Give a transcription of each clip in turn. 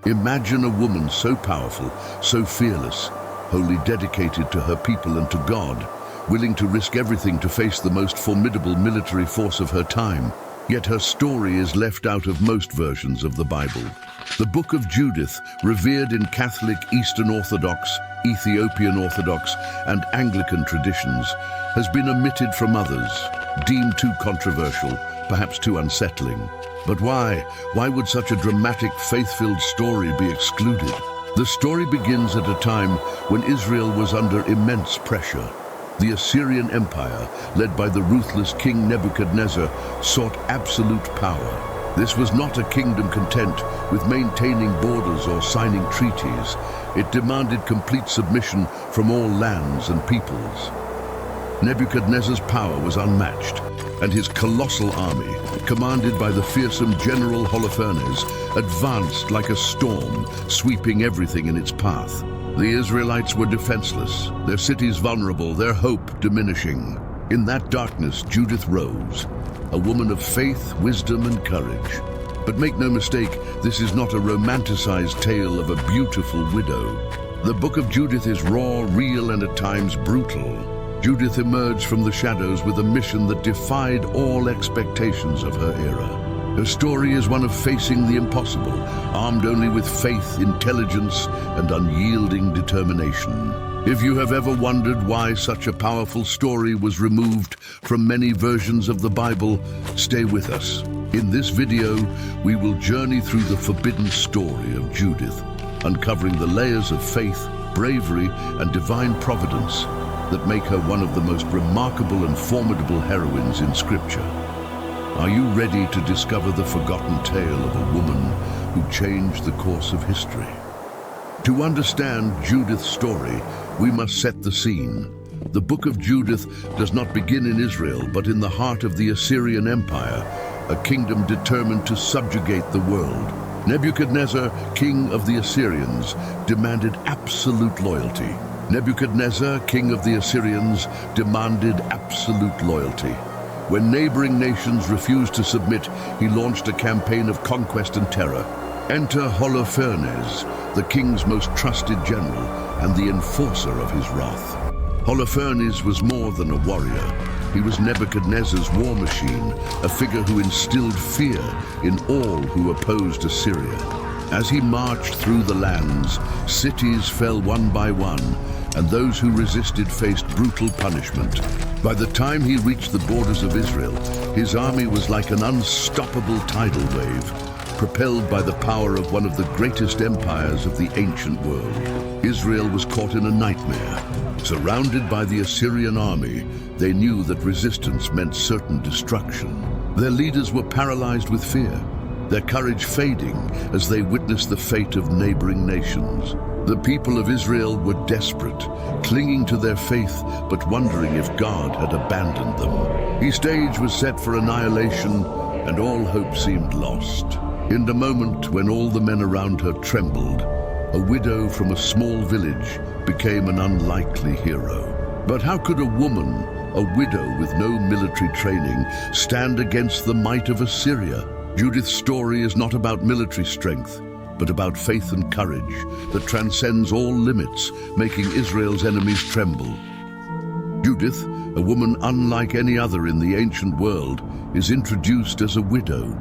Imagine a woman so powerful, so fearless, wholly dedicated to her people and to God, willing to risk everything to face the most formidable military force of her time. Yet her story is left out of most versions of the Bible. The Book of Judith, revered in Catholic, Eastern Orthodox, Ethiopian Orthodox, and Anglican traditions, has been omitted from others, deemed too controversial, perhaps too unsettling. But why? Why would such a dramatic, faith-filled story be excluded? The story begins at a time when Israel was under immense pressure. The Assyrian Empire, led by the ruthless King Nebuchadnezzar, sought absolute power. This was not a kingdom content with maintaining borders or signing treaties. It demanded complete submission from all lands and peoples. Nebuchadnezzar's power was unmatched, and his colossal army, commanded by the fearsome General Holofernes, advanced like a storm, sweeping everything in its path. The Israelites were defenseless, their cities vulnerable, their hope diminishing. In that darkness, Judith rose, a woman of faith, wisdom, and courage. But make no mistake, this is not a romanticized tale of a beautiful widow. The Book of Judith is raw, real, and at times brutal. Judith emerged from the shadows with a mission that defied all expectations of her era. Her story is one of facing the impossible, armed only with faith, intelligence, and unyielding determination. If you have ever wondered why such a powerful story was removed from many versions of the Bible, stay with us. In this video, we will journey through the forbidden story of Judith, uncovering the layers of faith, bravery, and divine providence that make her one of the most remarkable and formidable heroines in Scripture. Are you ready to discover the forgotten tale of a woman who changed the course of history? To understand Judith's story, we must set the scene. The Book of Judith does not begin in Israel, but in the heart of the Assyrian Empire, a kingdom determined to subjugate the world. Nebuchadnezzar, king of the Assyrians, demanded absolute loyalty. Nebuchadnezzar, king of the Assyrians, demanded absolute loyalty. When neighboring nations refused to submit, he launched a campaign of conquest and terror. Enter Holofernes, the king's most trusted general and the enforcer of his wrath. Holofernes was more than a warrior. He was Nebuchadnezzar's war machine, a figure who instilled fear in all who opposed Assyria. As he marched through the lands, cities fell one by one, and those who resisted faced brutal punishment. By the time he reached the borders of Israel, his army was like an unstoppable tidal wave, propelled by the power of one of the greatest empires of the ancient world. Israel was caught in a nightmare. Surrounded by the Assyrian army, they knew that resistance meant certain destruction. Their leaders were paralyzed with fear, their courage fading as they witnessed the fate of neighboring nations. The people of Israel were desperate, clinging to their faith, but wondering if God had abandoned them. The stage was set for annihilation, and all hope seemed lost. In the moment when all the men around her trembled, a widow from a small village became an unlikely hero. But how could a woman, a widow with no military training, stand against the might of Assyria? Judith's story is not about military strength, but about faith and courage that transcends all limits, making Israel's enemies tremble. Judith, a woman unlike any other in the ancient world, is introduced as a widow,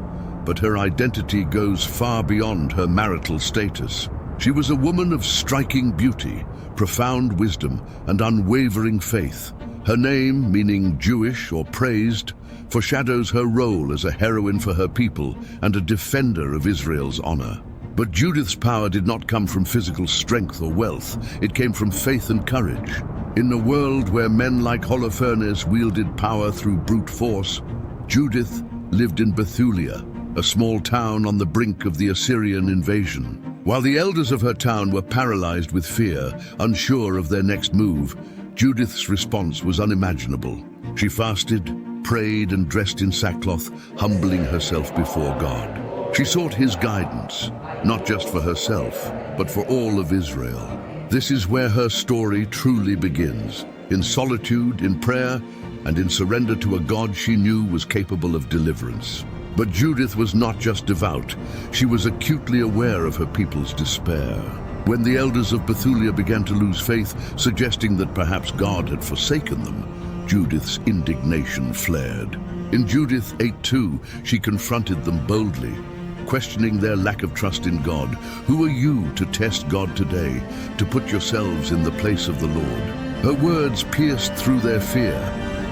but her identity goes far beyond her marital status. She was a woman of striking beauty, profound wisdom, and unwavering faith. Her name, meaning Jewish or praised, foreshadows her role as a heroine for her people and a defender of Israel's honor. But Judith's power did not come from physical strength or wealth. It came from faith and courage. In a world where men like Holofernes wielded power through brute force, Judith lived in Bethulia, a small town on the brink of the Assyrian invasion. While the elders of her town were paralyzed with fear, unsure of their next move, Judith's response was unimaginable. She fasted, prayed, and dressed in sackcloth, humbling herself before God. She sought his guidance, not just for herself, but for all of Israel. This is where her story truly begins, in solitude, in prayer, and in surrender to a God she knew was capable of deliverance. But Judith was not just devout, she was acutely aware of her people's despair. When the elders of Bethulia began to lose faith, suggesting that perhaps God had forsaken them, Judith's indignation flared. In Judith 8:2, she confronted them boldly, questioning their lack of trust in God. Who are you to test God today, to put yourselves in the place of the Lord? Her words pierced through their fear,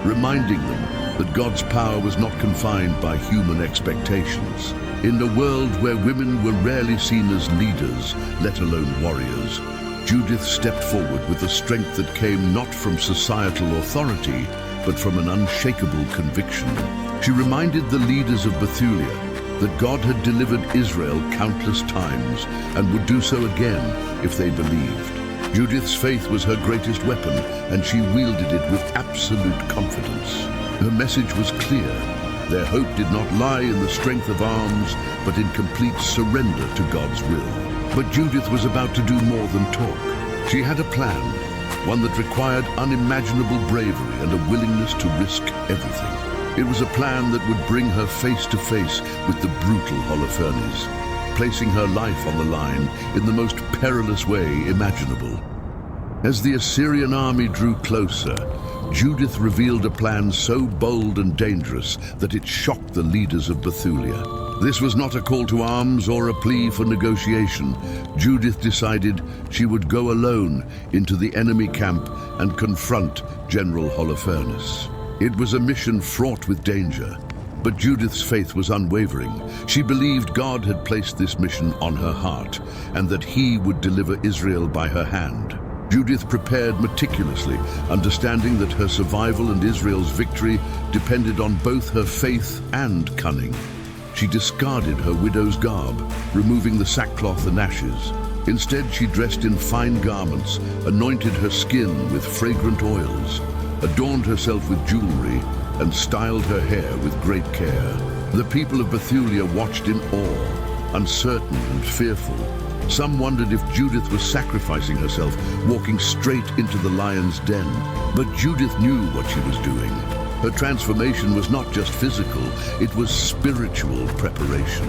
reminding them that God's power was not confined by human expectations. In a world where women were rarely seen as leaders, let alone warriors, Judith stepped forward with a strength that came not from societal authority, but from an unshakable conviction. She reminded the leaders of Bethulia that God had delivered Israel countless times and would do so again if they believed. Judith's faith was her greatest weapon, and she wielded it with absolute confidence. Her message was clear. Their hope did not lie in the strength of arms, but in complete surrender to God's will. But Judith was about to do more than talk. She had a plan, one that required unimaginable bravery and a willingness to risk everything. It was a plan that would bring her face to face with the brutal Holofernes, placing her life on the line in the most perilous way imaginable. As the Assyrian army drew closer, Judith revealed a plan so bold and dangerous that it shocked the leaders of Bethulia. This was not a call to arms or a plea for negotiation. Judith decided she would go alone into the enemy camp and confront General Holofernes. It was a mission fraught with danger, but Judith's faith was unwavering. She believed God had placed this mission on her heart and that he would deliver Israel by her hand. Judith prepared meticulously, understanding that her survival and Israel's victory depended on both her faith and cunning. She discarded her widow's garb, removing the sackcloth and ashes. Instead, she dressed in fine garments, anointed her skin with fragrant oils, adorned herself with jewelry, and styled her hair with great care. The people of Bethulia watched in awe, uncertain and fearful. Some wondered if Judith was sacrificing herself, walking straight into the lion's den. But Judith knew what she was doing. Her transformation was not just physical, it was spiritual preparation.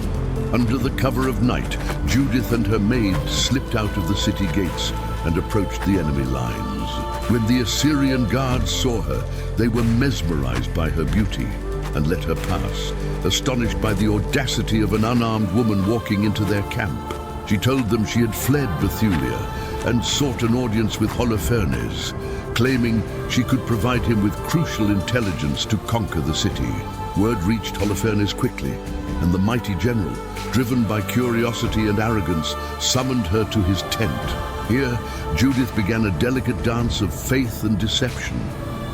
Under the cover of night, Judith and her maid slipped out of the city gates and approached the enemy lines. When the Assyrian guards saw her, they were mesmerized by her beauty and let her pass, astonished by the audacity of an unarmed woman walking into their camp. She told them she had fled Bethulia and sought an audience with Holofernes, claiming she could provide him with crucial intelligence to conquer the city. Word reached Holofernes quickly, and the mighty general, driven by curiosity and arrogance, summoned her to his tent. Here, Judith began a delicate dance of faith and deception.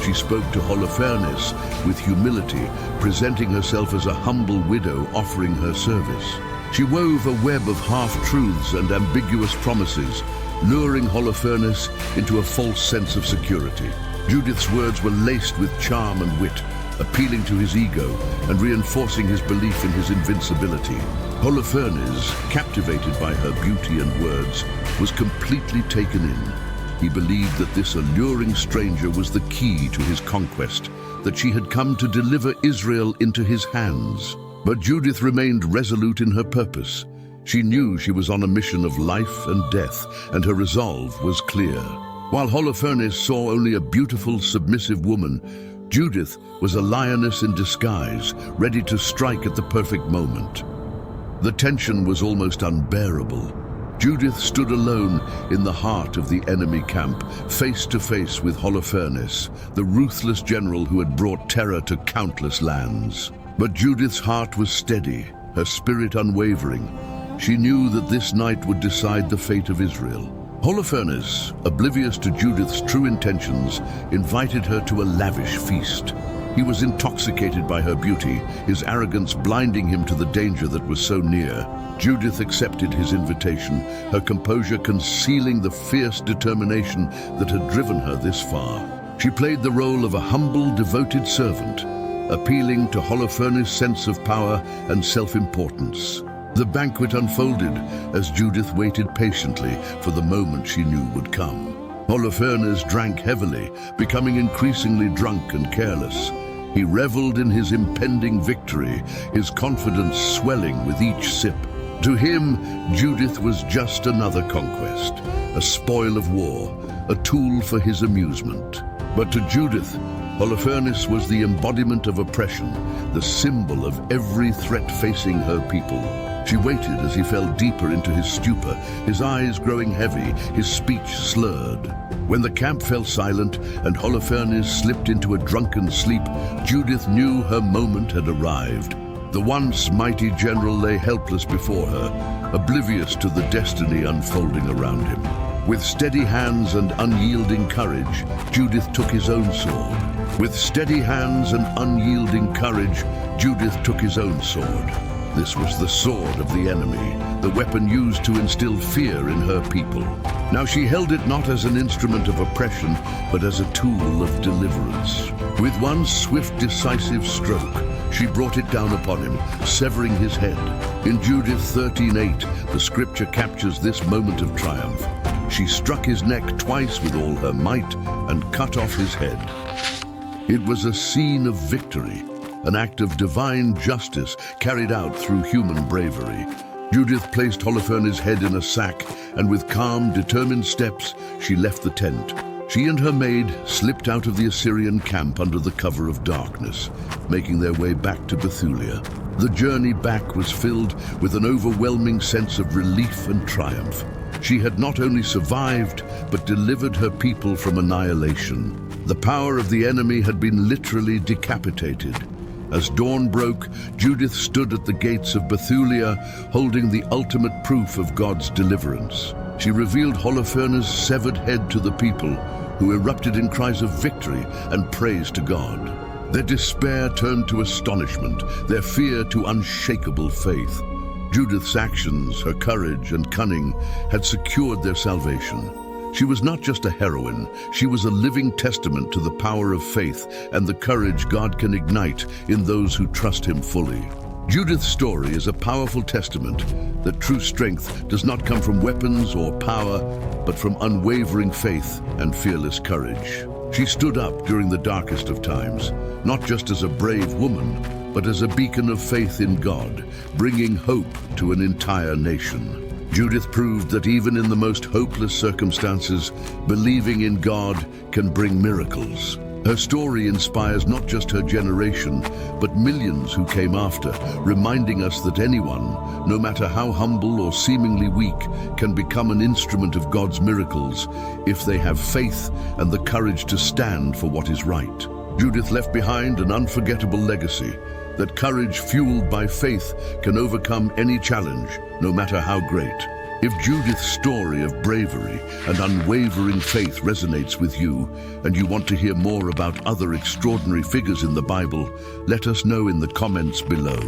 She spoke to Holofernes with humility, presenting herself as a humble widow offering her service. She wove a web of half-truths and ambiguous promises, luring Holofernes into a false sense of security. Judith's words were laced with charm and wit, appealing to his ego and reinforcing his belief in his invincibility. Holofernes, captivated by her beauty and words, was completely taken in. He believed that this alluring stranger was the key to his conquest, that she had come to deliver Israel into his hands. But Judith remained resolute in her purpose. She knew she was on a mission of life and death, and her resolve was clear. While Holofernes saw only a beautiful, submissive woman, Judith was a lioness in disguise, ready to strike at the perfect moment. The tension was almost unbearable. Judith stood alone in the heart of the enemy camp, face to face with Holofernes, the ruthless general who had brought terror to countless lands. But Judith's heart was steady, her spirit unwavering. She knew that this night would decide the fate of Israel. Holofernes, oblivious to Judith's true intentions, invited her to a lavish feast. He was intoxicated by her beauty, his arrogance blinding him to the danger that was so near. Judith accepted his invitation, her composure concealing the fierce determination that had driven her this far. She played the role of a humble, devoted servant, appealing to Holofernes' sense of power and self-importance. The banquet unfolded as Judith waited patiently for the moment she knew would come. Holofernes drank heavily, becoming increasingly drunk and careless. He reveled in his impending victory, his confidence swelling with each sip. To him, Judith was just another conquest, a spoil of war, a tool for his amusement. But to Judith, Holofernes was the embodiment of oppression, the symbol of every threat facing her people. She waited as he fell deeper into his stupor, his eyes growing heavy, his speech slurred. When the camp fell silent and Holofernes slipped into a drunken sleep, Judith knew her moment had arrived. The once mighty general lay helpless before her, oblivious to the destiny unfolding around him. With steady hands and unyielding courage, Judith took his own sword. With steady hands and unyielding courage, Judith took his own sword. This was the sword of the enemy, the weapon used to instill fear in her people. Now she held it not as an instrument of oppression, but as a tool of deliverance. With one swift, decisive stroke, she brought it down upon him, severing his head. In Judith 13:8, the scripture captures this moment of triumph. She struck his neck twice with all her might and cut off his head. It was a scene of victory, an act of divine justice carried out through human bravery. Judith placed Holofernes' head in a sack, and with calm, determined steps, she left the tent. She and her maid slipped out of the Assyrian camp under the cover of darkness, making their way back to Bethulia. The journey back was filled with an overwhelming sense of relief and triumph. She had not only survived, but delivered her people from annihilation. The power of the enemy had been literally decapitated. As dawn broke, Judith stood at the gates of Bethulia, holding the ultimate proof of God's deliverance. She revealed Holofernes' severed head to the people, who erupted in cries of victory and praise to God. Their despair turned to astonishment, their fear to unshakable faith. Judith's actions, her courage and cunning had secured their salvation. She was not just a heroine, she was a living testament to the power of faith and the courage God can ignite in those who trust Him fully. Judith's story is a powerful testament that true strength does not come from weapons or power, but from unwavering faith and fearless courage. She stood up during the darkest of times, not just as a brave woman, but as a beacon of faith in God, bringing hope to an entire nation. Judith proved that even in the most hopeless circumstances, believing in God can bring miracles. Her story inspires not just her generation, but millions who came after, reminding us that anyone, no matter how humble or seemingly weak, can become an instrument of God's miracles if they have faith and the courage to stand for what is right. Judith left behind an unforgettable legacy, that courage fueled by faith can overcome any challenge, no matter how great. If Judith's story of bravery and unwavering faith resonates with you, and you want to hear more about other extraordinary figures in the Bible, let us know in the comments below.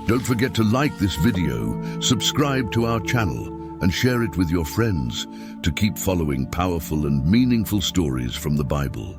Don't forget to like this video, subscribe to our channel, and share it with your friends to keep following powerful and meaningful stories from the Bible.